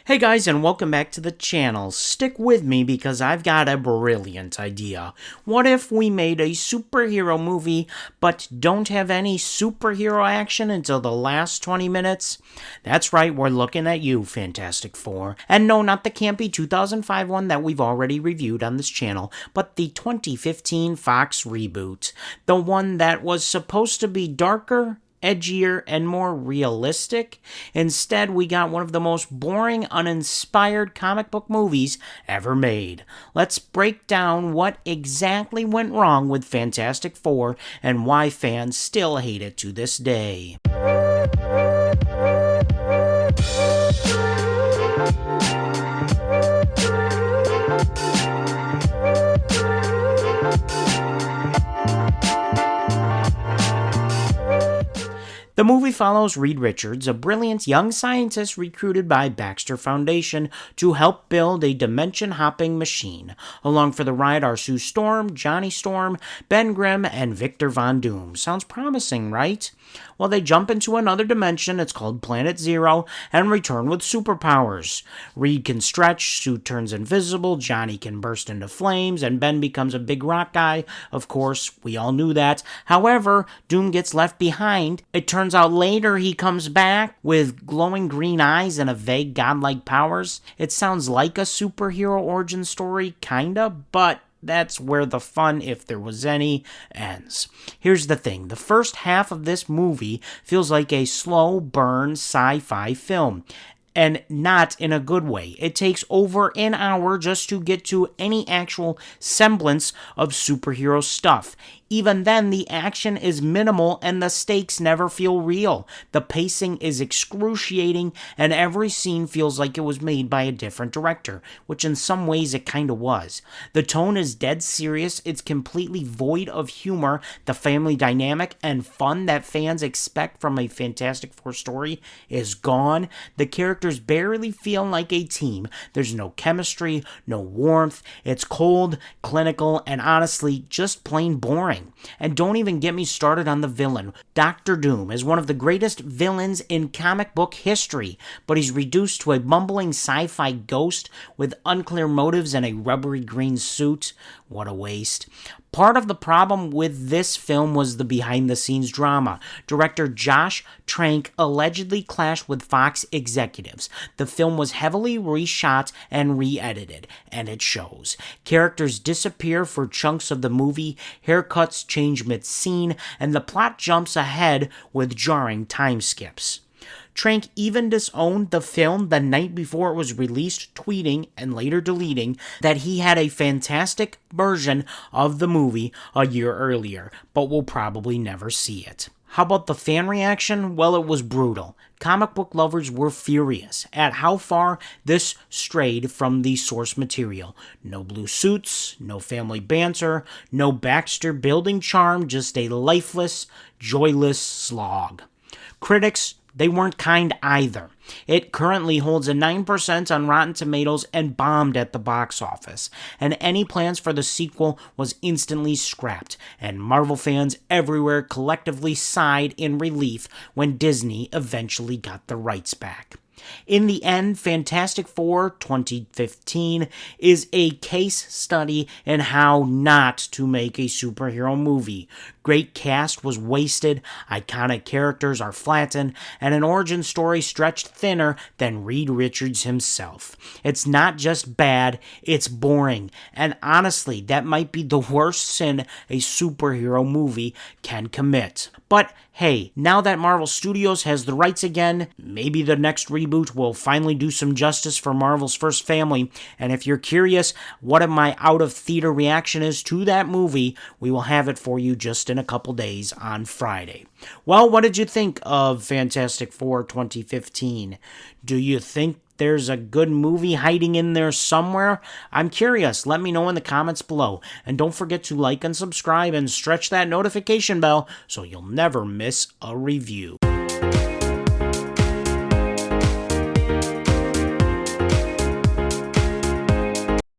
Hey guys, and welcome back to the channel. Stick with me because I've got a brilliant idea. What if we made a superhero movie but don't have any superhero action until the last 20 minutes? That's right, we're looking at you, Fantastic Four. And no, not the campy 2005 one that we've already reviewed on this channel, but the 2015 Fox reboot. The one that was supposed to be darker, edgier, and more realistic. Instead, we got one of the most boring, uninspired comic book movies ever made. Let's break down what exactly went wrong with Fantastic Four and why fans still hate it to this day. The movie follows Reed Richards, a brilliant young scientist recruited by Baxter Foundation to help build a dimension-hopping machine. Along for the ride are Sue Storm, Johnny Storm, Ben Grimm, and Victor Von Doom. Sounds promising, right? Well, they jump into another dimension, it's called Planet Zero, and return with superpowers. Reed can stretch, Sue turns invisible, Johnny can burst into flames, and Ben becomes a big rock guy. Of course, we all knew that. However, Doom gets left behind. It turns out later he comes back with glowing green eyes and a vague godlike powers. It sounds like a superhero origin story, kinda, but that's where the fun, if there was any, ends. Here's the thing. The first half of this movie feels like a slow burn sci-fi film. And not in a good way. It takes over an hour just to get to any actual semblance of superhero stuff. Even then, the action is minimal and the stakes never feel real. The pacing is excruciating and every scene feels like it was made by a different director, which in some ways it kinda was. The tone is dead serious, it's completely void of humor. The family dynamic and fun that fans expect from a Fantastic Four story is gone. The characters barely feel like a team. There's no chemistry, no warmth. It's cold, clinical, and honestly, just plain boring. And don't even get me started on the villain. Dr. Doom is one of the greatest villains in comic book history, but he's reduced to a bumbling sci-fi ghost with unclear motives and a rubbery green suit. What a waste. Part of the problem with this film was the behind-the-scenes drama. Director Josh Trank allegedly clashed with Fox executives. The film was heavily reshot and re-edited, and it shows. Characters disappear for chunks of the movie, haircuts change mid-scene, and the plot jumps ahead with jarring time skips. Trank even disowned the film the night before it was released, tweeting and later deleting that he had a fantastic version of the movie a year earlier, but we'll probably never see it. How about the fan reaction? Well, it was brutal. Comic book lovers were furious at how far this strayed from the source material. No blue suits, no family banter, no Baxter building charm, just a lifeless, joyless slog. Critics, they weren't kind either. It currently holds a 9% on Rotten Tomatoes and bombed at the box office. And any plans for the sequel was instantly scrapped. And Marvel fans everywhere collectively sighed in relief when Disney eventually got the rights back. In the end, Fantastic Four 2015 is a case study in how not to make a superhero movie. Great cast was wasted, iconic characters are flattened, and an origin story stretched thinner than Reed Richards himself. It's not just bad, it's boring, and honestly, that might be the worst sin a superhero movie can commit. But hey, now that Marvel Studios has the rights again, maybe the next reboot will finally do some justice for Marvel's first family. And if you're curious what my out-of-theater reaction is to that movie, we will have it for you just in a couple days on Friday. Well, what did you think of Fantastic Four 2015? Do you think there's a good movie hiding in there somewhere? I'm curious. Let me know in the comments below. And don't forget to like and subscribe and stretch that notification bell so you'll never miss a review.